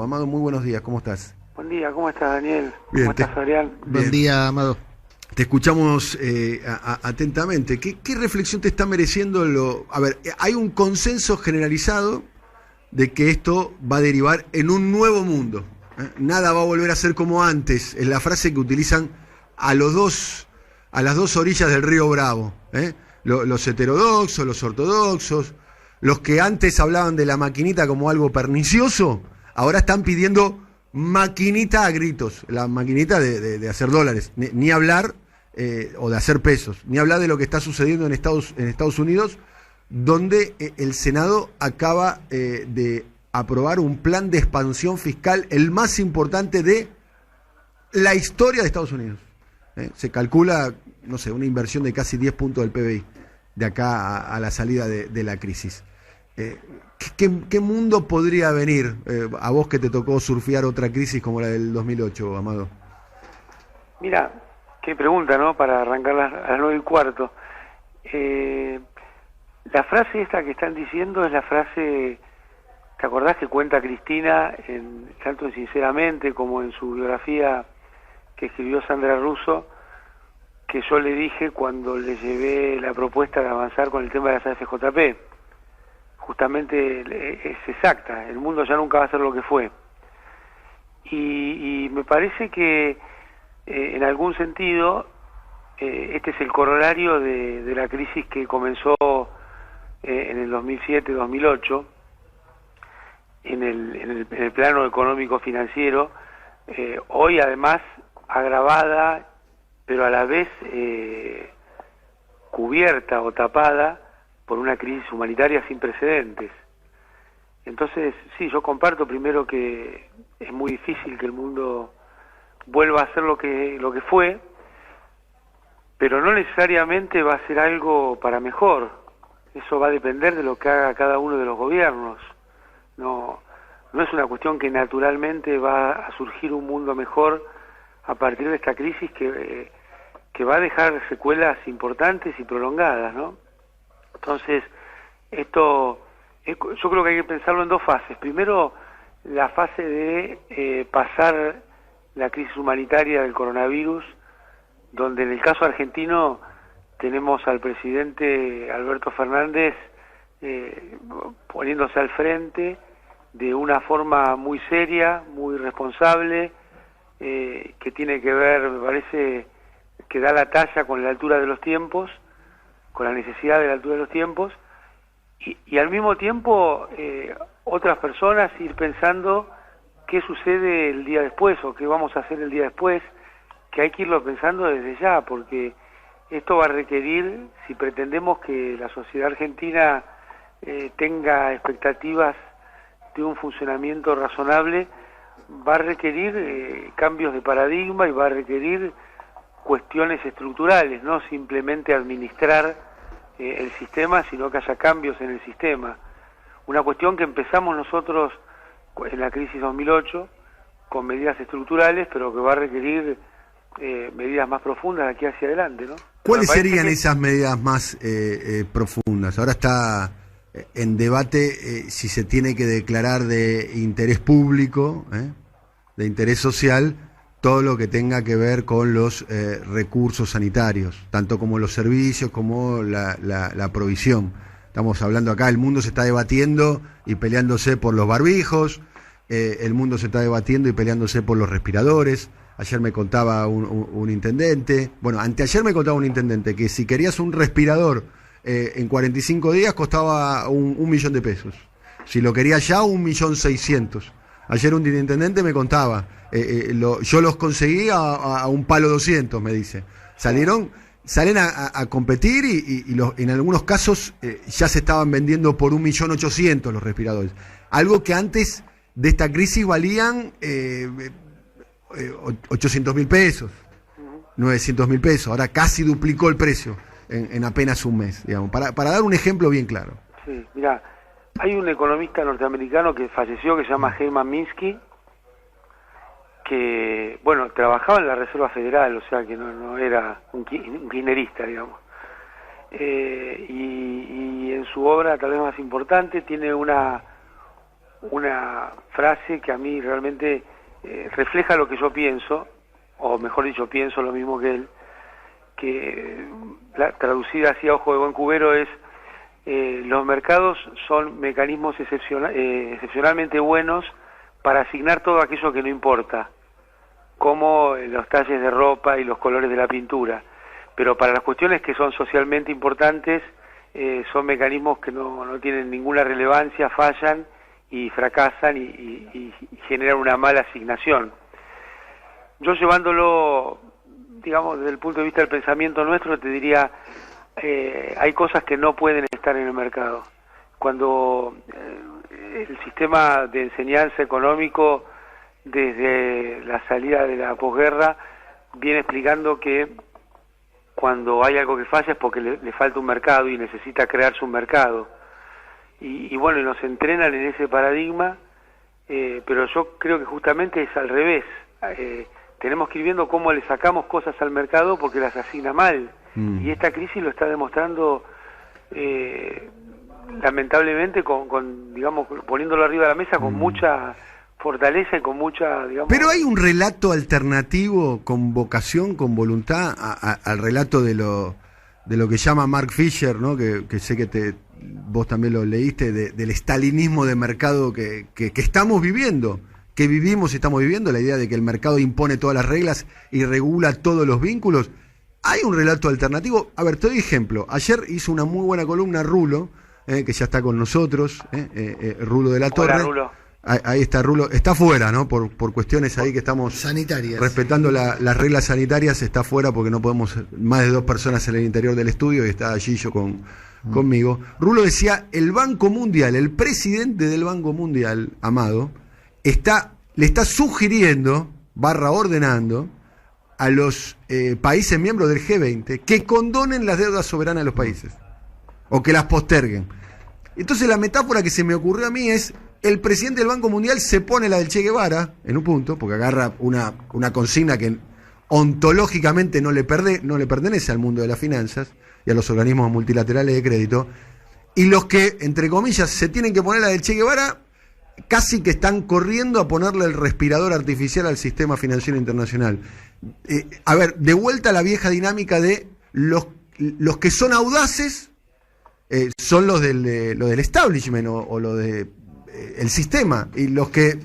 Amado, muy buenos días, ¿cómo estás? Buen día, ¿cómo estás, Daniel? Bien, ¿Cómo estás, Adrián? Buen día, Amado. Te escuchamos atentamente. ¿Qué reflexión te está mereciendo A ver, hay un consenso generalizado de que esto va a derivar en un nuevo mundo. Nada va a volver a ser como antes. Es la frase que utilizan a las dos orillas del río Bravo. Los heterodoxos, los ortodoxos, los que antes hablaban de la maquinita como algo pernicioso, ahora están pidiendo maquinita a gritos, la maquinita de hacer dólares, ni hablar, o de hacer pesos, ni hablar de lo que está sucediendo en Estados Unidos, donde el Senado acaba de aprobar un plan de expansión fiscal, el más importante de la historia de Estados Unidos. Se calcula, no sé, una inversión de casi 10 puntos del PBI de acá a la salida de la crisis. ¿Qué mundo podría venir a vos que te tocó surfear otra crisis como la del 2008, Amado? Mira, qué pregunta, ¿no? Para arrancar a las 9:15. La frase esta que están diciendo es la frase, ¿te acordás que cuenta Cristina, tanto en Sinceramente como en su biografía que escribió Sandra Russo, que yo le dije cuando le llevé la propuesta de avanzar con el tema de las AFJP? Justamente es exacta, el mundo ya nunca va a ser lo que fue. Y me parece que en algún sentido este es el corolario de la crisis que comenzó en el 2007-2008 en el plano económico-financiero, hoy además agravada, pero a la vez cubierta o tapada por una crisis humanitaria sin precedentes. Entonces, sí, yo comparto primero que es muy difícil que el mundo vuelva a ser lo que fue, pero no necesariamente va a ser algo para mejor. Eso va a depender de lo que haga cada uno de los gobiernos. No es una cuestión que naturalmente va a surgir un mundo mejor a partir de esta crisis que va a dejar secuelas importantes y prolongadas, ¿no? Entonces, yo creo que hay que pensarlo en dos fases. Primero, la fase de pasar la crisis humanitaria del coronavirus, donde en el caso argentino tenemos al presidente Alberto Fernández poniéndose al frente de una forma muy seria, muy responsable, que tiene que ver, me parece, que da la talla con la altura de los tiempos, con la necesidad de la altura de los tiempos, y al mismo tiempo otras personas ir pensando qué sucede el día después o qué vamos a hacer el día después, que hay que irlo pensando desde ya, porque esto va a requerir, si pretendemos que la sociedad argentina tenga expectativas de un funcionamiento razonable, va a requerir cambios de paradigma y va a requerir cuestiones estructurales, no simplemente administrar el sistema, sino que haya cambios en el sistema. Una cuestión que empezamos nosotros en la crisis 2008 con medidas estructurales, pero que va a requerir medidas más profundas de aquí hacia adelante, ¿no? ¿Cuáles serían esas medidas más profundas? Ahora está en debate si se tiene que declarar de interés público, de interés social, todo lo que tenga que ver con los recursos sanitarios, tanto como los servicios como la provisión. Estamos hablando acá, el mundo se está debatiendo y peleándose por los barbijos, el mundo se está debatiendo y peleándose por los respiradores. Ayer me contaba un intendente, anteayer me contaba un intendente que si querías un respirador en 45 días costaba un millón de pesos. Si lo querías ya, 1.600.000. Ayer un intendente me contaba, yo los conseguí a un palo 200, me dice. Salen a competir y en algunos casos ya se estaban vendiendo por 1.800.000 los respiradores. Algo que antes de esta crisis valían 800.000 pesos, 900.000 pesos. Ahora casi duplicó el precio en apenas un mes, digamos, para dar un ejemplo bien claro. Sí, mira, hay un economista norteamericano que falleció que se llama Herman Minsky, que, trabajaba en la Reserva Federal, o sea que no era un kirchnerista, digamos. Y en su obra, tal vez más importante, tiene una una frase que a mí realmente refleja lo que yo pienso, o mejor dicho, pienso lo mismo que él, que traducida así a ojo de buen cubero es: los mercados son mecanismos excepcionalmente buenos para asignar todo aquello que no importa, como los talles de ropa y los colores de la pintura, pero para las cuestiones que son socialmente importantes son mecanismos que no tienen ninguna relevancia, fallan y fracasan y generan una mala asignación. Yo, llevándolo, digamos, desde el punto de vista del pensamiento nuestro, te diría, hay cosas que no pueden estar en el mercado. Cuando el sistema de enseñanza económico, desde la salida de la posguerra, viene explicando que cuando hay algo que falla es porque le falta un mercado y necesita crearse un mercado. Y bueno, nos entrenan en ese paradigma, pero yo creo que justamente es al revés. Tenemos que ir viendo cómo le sacamos cosas al mercado porque las asigna mal. Y esta crisis lo está demostrando, lamentablemente, digamos, poniéndolo arriba de la mesa con mucha fortaleza y con mucha, digamos... Pero hay un relato alternativo con vocación, con voluntad, al relato de lo que llama Mark Fisher, ¿no? Que sé que vos también lo leíste, del estalinismo de mercado que estamos viviendo, que vivimos y estamos viviendo, la idea de que el mercado impone todas las reglas y regula todos los vínculos. Hay un relato alternativo. A ver, te doy ejemplo. Ayer hizo una muy buena columna Rulo, que ya está con nosotros, Rulo de la Torre. Hola, Rulo. Ahí está Rulo, está fuera, ¿no? Por cuestiones ahí que estamos sanitarias, respetando las reglas sanitarias, está fuera porque no podemos más de 2 personas en el interior del estudio, y está Gillo conmigo. Rulo decía: el Banco Mundial, el presidente del Banco Mundial, Amado, le está sugiriendo, ordenando a los países miembros del G20 que condonen las deudas soberanas de los países, o que las posterguen. Entonces la metáfora que se me ocurrió a mí es: el presidente del Banco Mundial se pone la del Che Guevara, en un punto, porque agarra una consigna que ontológicamente no le pertenece al mundo de las finanzas y a los organismos multilaterales de crédito, y los que, entre comillas, se tienen que poner la del Che Guevara, casi que están corriendo a ponerle el respirador artificial al sistema financiero internacional. A ver, de vuelta a la vieja dinámica de los que son audaces, son los del establishment o lo de el sistema, y los que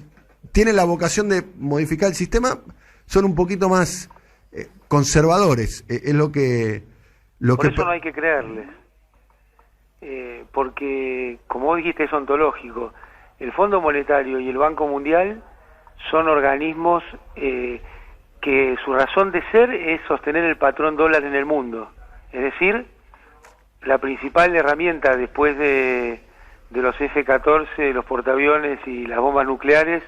tienen la vocación de modificar el sistema son un poquito más conservadores. Es lo que eso no hay que creerles, porque, como vos dijiste, es ontológico. El Fondo Monetario y el Banco Mundial son organismos que su razón de ser es sostener el patrón dólar en el mundo. Es decir, la principal herramienta después de los F-14, los portaaviones y las bombas nucleares,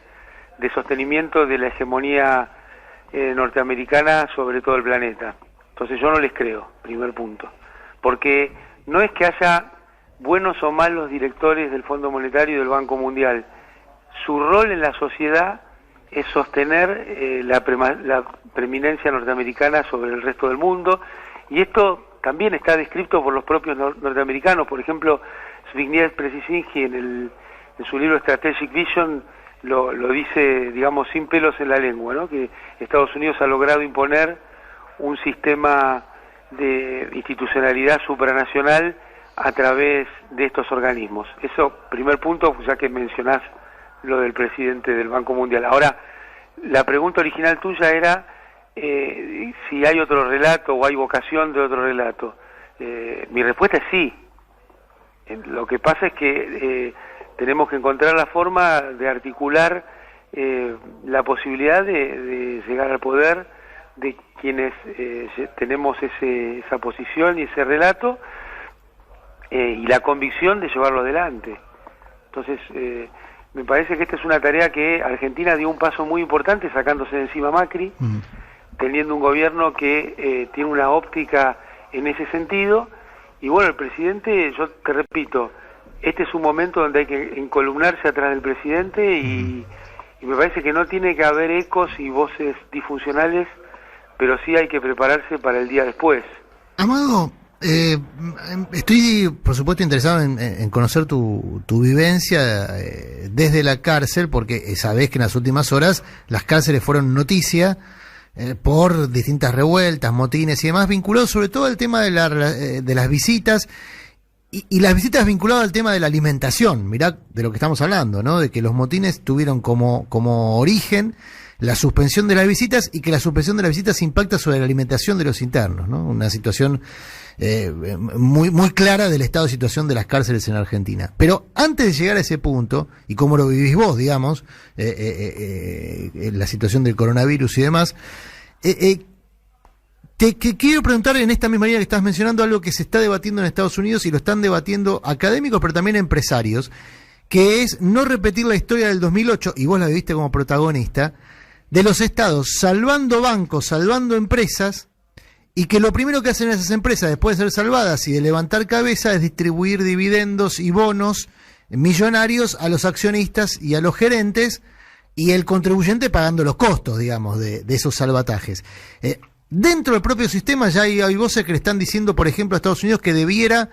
de sostenimiento de la hegemonía norteamericana sobre todo el planeta. Entonces yo no les creo, primer punto. Porque no es que haya buenos o malos directores del Fondo Monetario y del Banco Mundial. Su rol en la sociedad es sostener la preeminencia norteamericana sobre el resto del mundo, y esto también está descrito por los propios norteamericanos. Por ejemplo, Zbigniew Brzezinski en su libro Strategic Vision lo dice, digamos, sin pelos en la lengua, ¿no? Que Estados Unidos ha logrado imponer un sistema de institucionalidad supranacional a través de estos organismos. Eso, primer punto, ya que mencionás lo del presidente del Banco Mundial. Ahora, la pregunta original tuya era si hay otro relato o hay vocación de otro relato. Mi respuesta es sí. Lo que pasa es que tenemos que encontrar la forma de articular la posibilidad de llegar al poder de quienes tenemos esa posición y ese relato, y la convicción de llevarlo adelante. Entonces, me parece que esta es una tarea que Argentina dio un paso muy importante sacándose de encima a Macri, teniendo un gobierno que tiene una óptica en ese sentido. Y bueno, el presidente, yo te repito, este es un momento donde hay que encolumnarse atrás del presidente, y me parece que no tiene que haber ecos y voces disfuncionales, pero sí hay que prepararse para el día después. Amado, Estoy, por supuesto, interesado en conocer tu vivencia desde la cárcel, porque sabés que en las últimas horas las cárceles fueron noticia por distintas revueltas, motines y demás, vinculados sobre todo al tema de las visitas y las visitas vinculadas al tema de la alimentación. Mirá de lo que estamos hablando, ¿no? De que los motines tuvieron como origen la suspensión de las visitas y que la suspensión de las visitas impacta sobre la alimentación de los internos, ¿no? Una situación muy clara del estado de situación de las cárceles en Argentina. Pero antes de llegar a ese punto, y cómo lo vivís vos, digamos, la situación del coronavirus y demás, te quiero preguntar en esta misma línea que estás mencionando algo que se está debatiendo en Estados Unidos y lo están debatiendo académicos, pero también empresarios, que es no repetir la historia del 2008, y vos la viviste como protagonista, de los estados salvando bancos, salvando empresas, y que lo primero que hacen esas empresas después de ser salvadas y de levantar cabeza es distribuir dividendos y bonos millonarios a los accionistas y a los gerentes, y el contribuyente pagando los costos, digamos, de esos salvatajes. Dentro del propio sistema ya hay voces que le están diciendo, por ejemplo, a Estados Unidos que debiera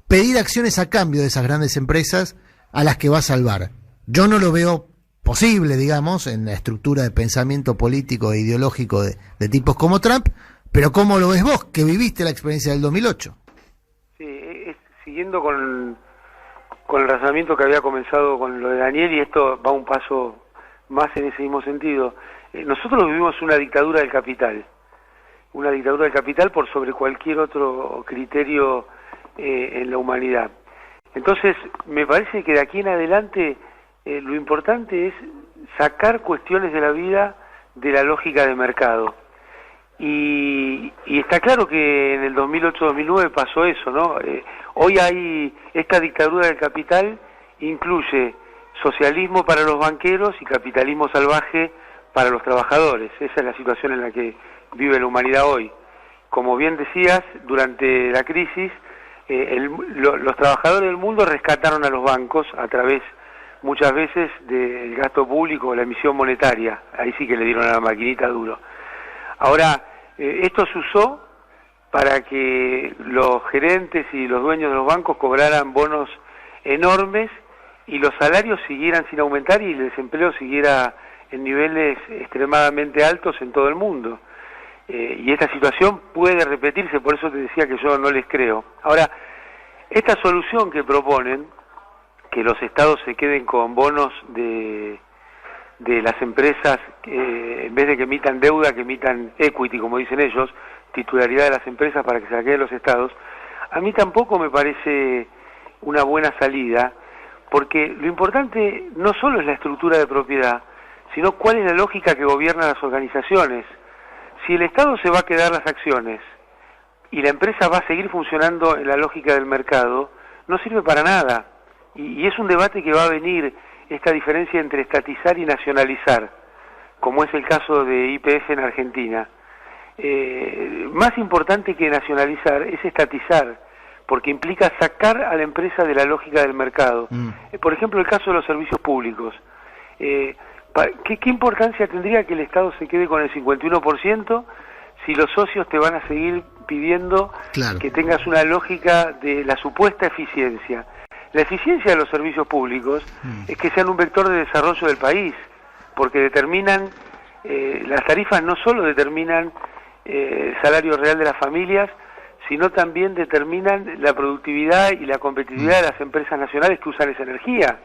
pedir acciones a cambio de esas grandes empresas a las que va a salvar. Yo no lo veo posible, digamos, en la estructura de pensamiento político e ideológico de tipos como Trump, pero ¿cómo lo ves vos, que viviste la experiencia del 2008? Sí, siguiendo con el razonamiento que había comenzado con lo de Daniel, y esto va un paso más en ese mismo sentido. Nosotros vivimos una dictadura del capital por sobre cualquier otro criterio en la humanidad. Entonces, me parece que de aquí en adelante lo importante es sacar cuestiones de la vida de la lógica de mercado. Y está claro que en el 2008-2009 pasó eso, ¿no? Hoy hay esta dictadura del capital, incluye socialismo para los banqueros y capitalismo salvaje para los trabajadores. Esa es la situación en la que vive la humanidad hoy. Como bien decías, durante la crisis, los trabajadores del mundo rescataron a los bancos a través muchas veces del gasto público, la emisión monetaria. Ahí sí que le dieron a la maquinita duro. Ahora, esto se usó para que los gerentes y los dueños de los bancos cobraran bonos enormes y los salarios siguieran sin aumentar y el desempleo siguiera en niveles extremadamente altos en todo el mundo. Y esta situación puede repetirse, por eso te decía que yo no les creo. Ahora, esta solución que proponen, que los estados se queden con bonos de las empresas, en vez de que emitan deuda, que emitan equity, como dicen ellos, titularidad de las empresas para que se la queden los estados, a mí tampoco me parece una buena salida, porque lo importante no solo es la estructura de propiedad, sino cuál es la lógica que gobierna las organizaciones. Si el Estado se va a quedar las acciones y la empresa va a seguir funcionando en la lógica del mercado, no sirve para nada. Y es un debate que va a venir, esta diferencia entre estatizar y nacionalizar, como es el caso de YPF en Argentina. Más importante que nacionalizar es estatizar, porque implica sacar a la empresa de la lógica del mercado. Por ejemplo, el caso de los servicios públicos. ¿Qué importancia tendría que el Estado se quede con el 51% si los socios te van a seguir pidiendo que tengas una lógica de la supuesta eficiencia? La eficiencia de los servicios públicos es que sean un vector de desarrollo del país, porque determinan, las tarifas no solo determinan el salario real de las familias, sino también determinan la productividad y la competitividad de las empresas nacionales que usan esa energía.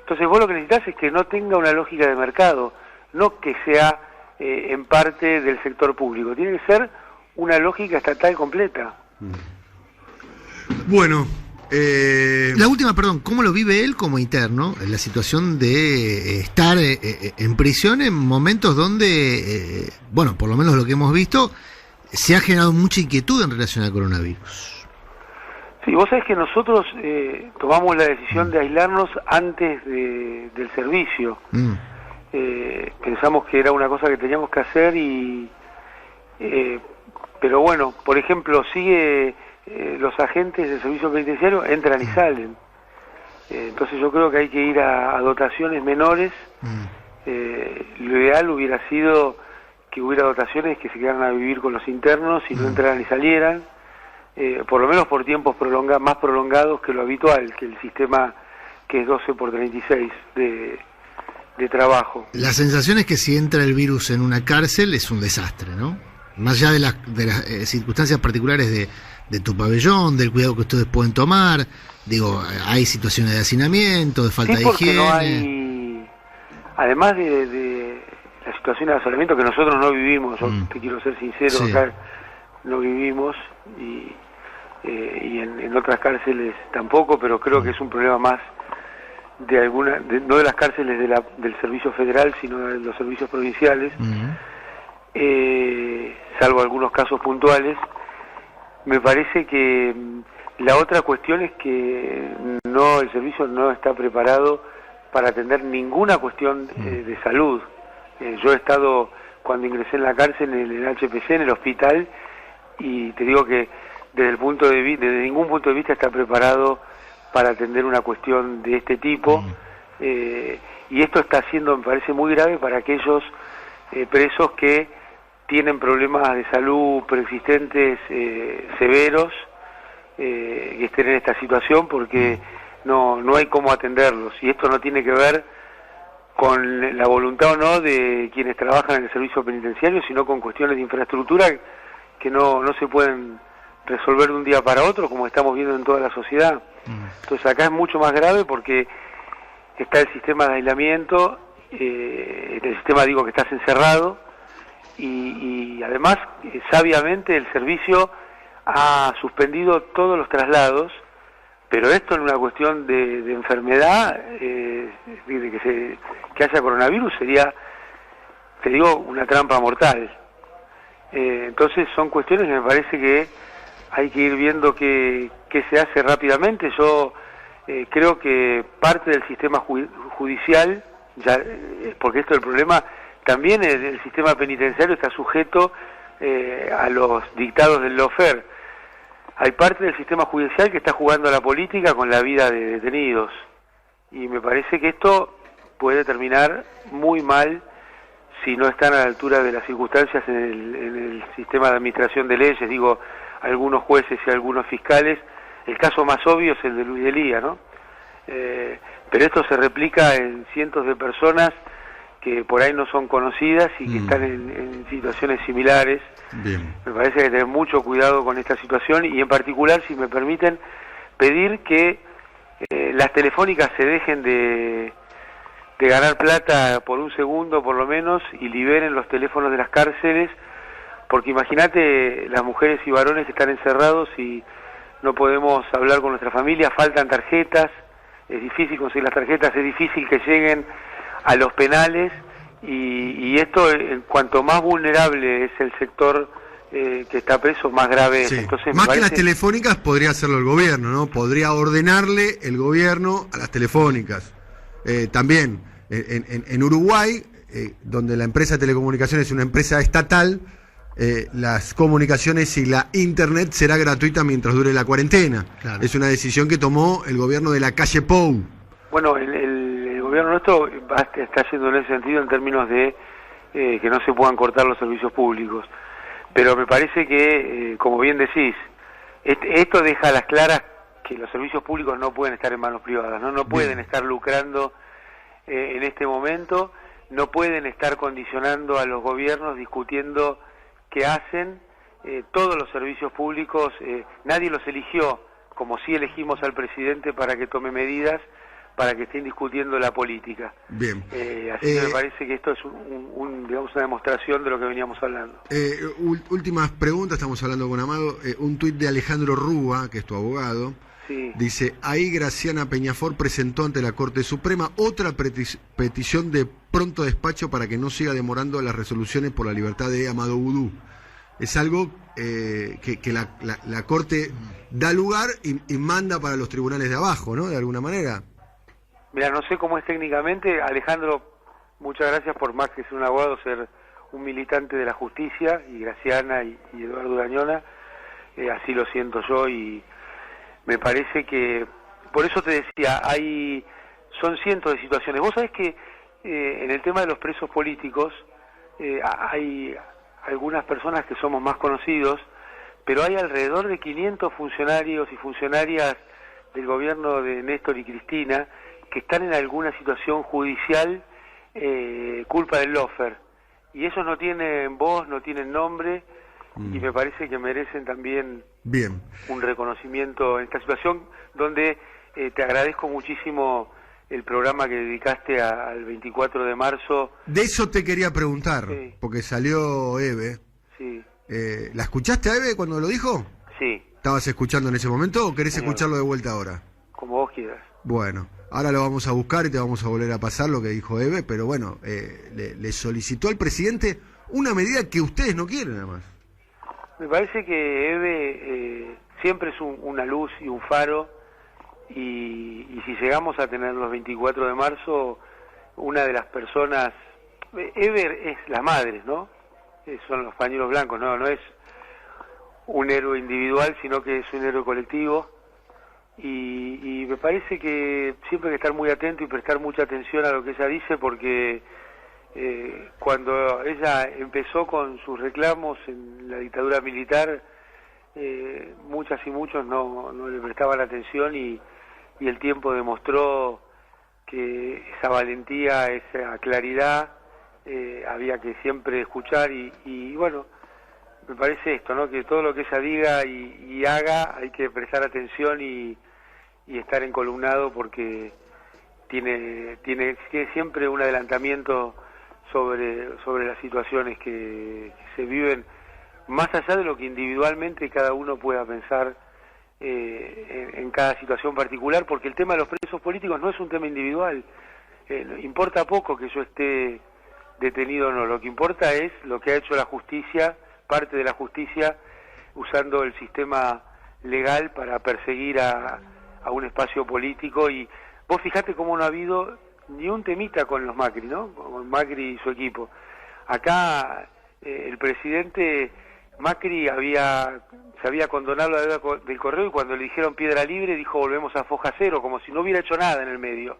Entonces vos lo que necesitas es que no tenga una lógica de mercado, no que sea en parte del sector público, tiene que ser una lógica estatal completa. Bueno, la última, perdón, ¿cómo lo vive él como interno? La situación de estar en prisión en momentos donde, bueno, por lo menos lo que hemos visto, se ha generado mucha inquietud en relación al coronavirus. Sí, vos sabés que nosotros tomamos la decisión de aislarnos antes del servicio. Pensamos que era una cosa que teníamos que hacer pero bueno, por ejemplo, los agentes del servicio penitenciario entran y salen. Entonces yo creo que hay que ir a dotaciones menores. Lo ideal hubiera sido que hubiera dotaciones que se quedaran a vivir con los internos y no entraran y salieran. por lo menos por tiempos más prolongados que lo habitual, que el sistema que es 12x36 de trabajo. La sensación es que si entra el virus en una cárcel es un desastre, ¿no? Más allá de las circunstancias particulares de tu pabellón, del cuidado que ustedes pueden tomar, digo, hay situaciones de hacinamiento, de falta de higiene. No hay, además de la situación de asolamiento que nosotros no vivimos, yo te quiero ser sincero, acá no vivimos y en otras cárceles tampoco, pero creo que es un problema más de no de las cárceles del servicio federal, sino de los servicios provinciales, salvo algunos casos puntuales. Me parece que la otra cuestión es que el servicio no está preparado para atender ninguna cuestión de salud. Yo he estado, cuando ingresé en la cárcel, en el HPC, en el hospital, y te digo que desde ningún punto de vista está preparado para atender una cuestión de este tipo, y esto está siendo, me parece, muy grave para aquellos presos que tienen problemas de salud preexistentes severos, que estén en esta situación, porque no hay cómo atenderlos, y esto no tiene que ver con la voluntad o no de quienes trabajan en el servicio penitenciario, sino con cuestiones de infraestructura que no se pueden resolver de un día para otro, como estamos viendo en toda la sociedad. Entonces acá es mucho más grave porque está el sistema de aislamiento, el sistema, digo, que estás encerrado, y además, sabiamente, el servicio ha suspendido todos los traslados, pero esto en una cuestión de enfermedad, de que haya coronavirus, sería, te digo, una trampa mortal. Entonces son cuestiones que me parece que hay que ir viendo qué se hace rápidamente. Yo creo que parte del sistema judicial, porque esto es el problema, también el sistema penitenciario está sujeto a los dictados del lawfare. Hay parte del sistema judicial que está jugando a la política con la vida de detenidos, y me parece que esto puede terminar muy mal si no están a la altura de las circunstancias en el sistema de administración de leyes, digo, algunos jueces y algunos fiscales. El caso más obvio es el de Luis Delía, ¿no? Pero esto se replica en cientos de personas que por ahí no son conocidas y que están en situaciones similares. Bien. Me parece que hay que tener mucho cuidado con esta situación, y en particular, si me permiten, pedir que las telefónicas se dejen de ganar plata por un segundo por lo menos y liberen los teléfonos de las cárceles, porque imagínate las mujeres y varones que están encerrados y no podemos hablar con nuestra familia, faltan tarjetas, es difícil conseguir las tarjetas, es difícil que lleguen a los penales, y esto, cuanto más vulnerable es el sector que está preso, más grave es. Sí. Entonces, más que las telefónicas podría hacerlo el gobierno, ¿no? Podría ordenarle el gobierno a las telefónicas. También en Uruguay, donde la empresa de telecomunicaciones es una empresa estatal, las comunicaciones y la internet será gratuita mientras dure la cuarentena. Claro. Es una decisión que tomó el gobierno de la calle Pou. Bueno, el gobierno nuestro está yendo en ese sentido en términos de que no se puedan cortar los servicios públicos. Pero me parece que, como bien decís, esto deja a las claras que los servicios públicos no pueden estar en manos privadas, no pueden estar lucrando en este momento, no pueden estar condicionando a los gobiernos, discutiendo qué hacen. Todos los servicios públicos, nadie los eligió, como sí elegimos al presidente para que tome medidas para que estén discutiendo la política. Bien. Así que me parece que esto es digamos, una demostración de lo que veníamos hablando. Últimas preguntas, estamos hablando con Amado. Un tuit de Alejandro Rúa, que es tu abogado. Sí. Dice, ahí Graciana Peñafort presentó ante la Corte Suprema otra petición de pronto despacho para que no siga demorando las resoluciones por la libertad de Amado Vudú. Es algo que la Corte da lugar y manda para los tribunales de abajo, ¿no? De alguna manera. Mira, no sé cómo es técnicamente. Alejandro, muchas gracias por, más que ser un abogado, ser un militante de la justicia, y Graciana y Eduardo Urañona, así lo siento yo, y me parece que, por eso te decía, son cientos de situaciones. Vos sabés que en el tema de los presos políticos hay algunas personas que somos más conocidos, pero hay alrededor de 500 funcionarios y funcionarias del gobierno de Néstor y Cristina que están en alguna situación judicial culpa del lawfare, y esos no tienen voz, no tienen nombre, y me parece que merecen también un reconocimiento en esta situación, donde te agradezco muchísimo el programa que dedicaste al 24 de marzo. De eso te quería preguntar, porque salió Eve. Sí. ¿La escuchaste a Eve cuando lo dijo? Sí. ¿Estabas escuchando en ese momento o querés escucharlo de vuelta ahora? Como vos quieras. Bueno, ahora lo vamos a buscar y te vamos a volver a pasar lo que dijo Eve, pero bueno, le solicitó al presidente una medida que ustedes no quieren, además. Me parece que Eve siempre es una luz y un faro, y si llegamos a tener los 24 de marzo, una de las personas... Eve es la madre, ¿no? Son los pañuelos blancos, no es un héroe individual, sino que es un héroe colectivo, y me parece que siempre hay que estar muy atento y prestar mucha atención a lo que ella dice, porque cuando ella empezó con sus reclamos en la dictadura militar, muchas y muchos no le prestaban atención, y el tiempo demostró que esa valentía, esa claridad, había que siempre escuchar, y bueno, me parece esto, ¿no? Que todo lo que ella diga y haga hay que prestar atención y estar encolumnado, porque tiene siempre un adelantamiento sobre las situaciones que se viven, más allá de lo que individualmente cada uno pueda pensar en cada situación particular, porque el tema de los presos políticos no es un tema individual. Importa poco que yo esté detenido o no, lo que importa es lo que ha hecho la justicia, parte de la justicia, usando el sistema legal para perseguir a un espacio político. Y vos fijate cómo no ha habido ni un temita con los Macri, ¿no? Con Macri y su equipo. Acá el presidente Macri se había condonado la deuda del Correo, y cuando le dijeron piedra libre dijo volvemos a foja cero, como si no hubiera hecho nada en el medio.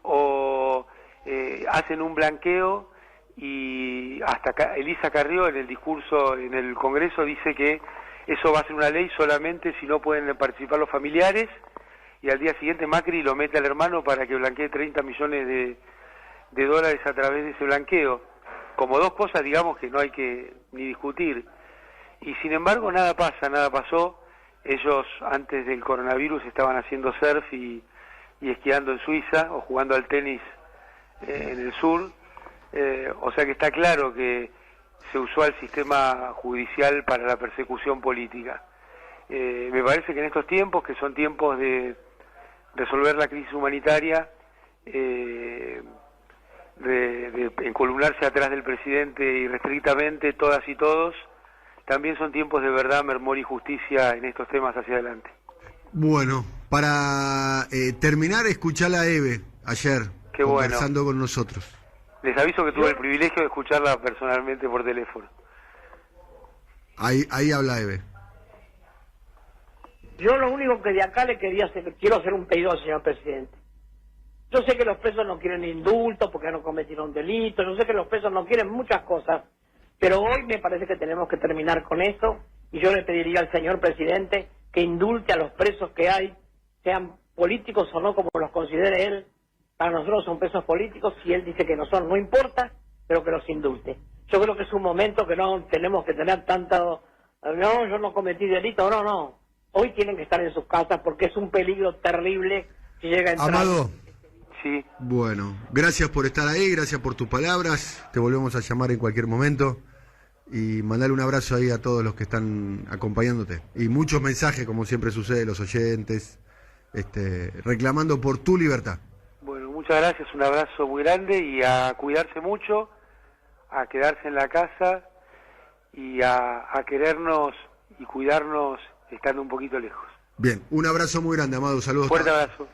O hacen un blanqueo, y hasta Elisa Carrió en el discurso en el Congreso dice que eso va a ser una ley solamente si no pueden participar los familiares, y al día siguiente Macri lo mete al hermano para que blanquee 30 millones de dólares a través de ese blanqueo, como dos cosas, digamos, que no hay que ni discutir. Y sin embargo nada pasó. Ellos antes del coronavirus estaban haciendo surf y esquiando en Suiza, o jugando al tenis en el sur, o sea que está claro que se usó al sistema judicial para la persecución política. Me parece que en estos tiempos, que son tiempos de resolver la crisis humanitaria, de encolumnarse atrás del presidente irrestrictamente todas y todos, también son tiempos de verdad, memoria y justicia en estos temas hacia adelante. Bueno, para terminar, escuchala a Eve ayer, conversando con nosotros. Les aviso que tuve el privilegio de escucharla personalmente por teléfono. Ahí habla Eve. Yo lo único que de acá quiero hacer un pedido al señor presidente. Yo sé que los presos no quieren indulto porque no cometieron delitos, yo sé que los presos no quieren muchas cosas, pero hoy me parece que tenemos que terminar con eso, y yo le pediría al señor presidente que indulte a los presos que hay, sean políticos o no, como los considere él. Para nosotros son presos políticos, si él dice que no son, no importa, pero que los indulte. Yo creo que es un momento que no tenemos que tener tanto, no, yo no cometí delito, no. Hoy tienen que estar en sus casas porque es un peligro terrible si llega a entrar. Amado. Sí. Bueno, gracias por estar ahí, gracias por tus palabras. Te volvemos a llamar en cualquier momento. Y mandarle un abrazo ahí a todos los que están acompañándote. Y muchos mensajes, como siempre sucede, los oyentes, reclamando por tu libertad. Bueno, muchas gracias, un abrazo muy grande, y a cuidarse mucho, a quedarse en la casa y a querernos y cuidarnos estando un poquito lejos. Bien, un abrazo muy grande, Amado, saludos. Fuerte abrazo.